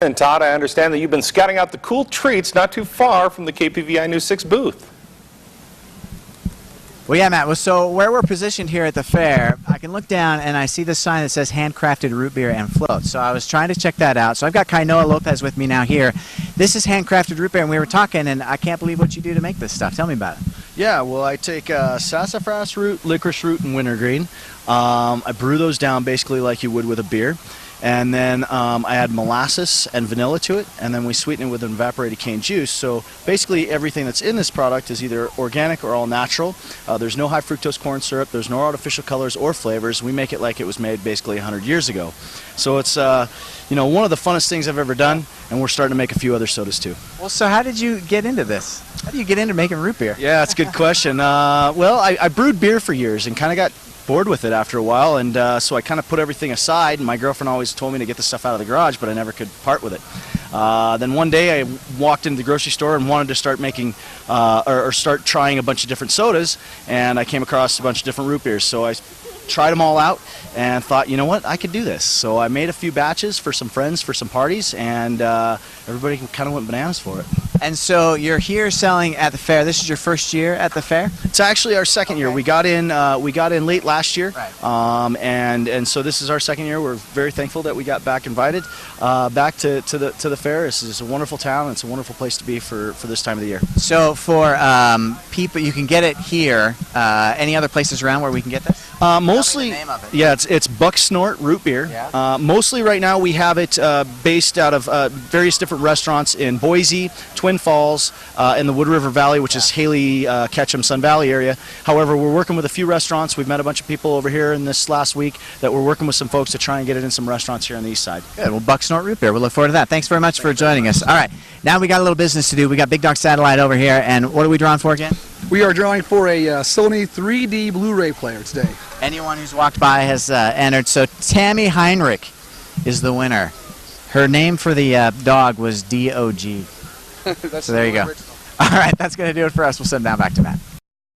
And Todd, I understand that you've been scouting out the cool treats not too far from the KPVI News 6 booth. Well, yeah, Matt. Well, so where we're positioned here at the fair, I can look down and I see the sign that says handcrafted root beer and float. So I was trying to check that out. So I've got Kainoa Lopez with me now here. This is handcrafted root beer, and we were talking, and I can't believe what you do to make this stuff. Tell me about it. Yeah, well, I take sassafras root, licorice root, and wintergreen. I brew those down basically like you would with a beer. And then I add molasses and vanilla to it, and then we sweeten it with evaporated cane juice. So basically everything that's in this product is either organic or all natural. There's no high fructose corn syrup, there's no artificial colors or flavors. We make it like it was made basically 100 years ago. So it's one of the funnest things I've ever done, and we're starting to make a few other sodas too. Well, so how did you get into this? How do you get into making root beer? Yeah, that's a good question. Well, I brewed beer for years and kind of got bored with it after a while, and so I kind of put everything aside, and my girlfriend always told me to get the stuff out of the garage, but I never could part with it. Then one day I walked into the grocery store and wanted to start making or start trying a bunch of different sodas, and I came across a bunch of different root beers, so I tried them all out and thought, you know what, I could do this. So I made a few batches for some friends for some parties, and everybody kind of went bananas for it. And so you're here selling at the fair. This is your first year at the fair? It's actually our second year. We got in late last year, right. and so this is our second year. We're very thankful that we got back invited back to the fair. This is a wonderful town. It's a wonderful place to be for this time of the year. So for people, you can get it here. Any other places around where we can get this? Mostly, the name of it. Yeah, it's Buck Snort root beer. Yeah. Mostly right now we have it based out of various different restaurants in Boise, Twin Falls, in the Wood River Valley, which is Haley, Ketchum, Sun Valley area. However, we're working with a few restaurants. We've met a bunch of people over here in this last week that we're working with some folks to try and get it in some restaurants here on the east side. Good. Well, Buck Snort root beer. We'll look forward to that. Thanks very much for joining us. All right. Now we got a little business to do. We got Big Dog Satellite over here, and what are we drawing for again? We are drawing for a Sony 3D Blu-ray player today. Anyone who's walked by has entered. So Tammy Heinrich is the winner. Her name for the dog was D.O.G. So there you go. All right, that's going to do it for us. We'll send it down back to Matt.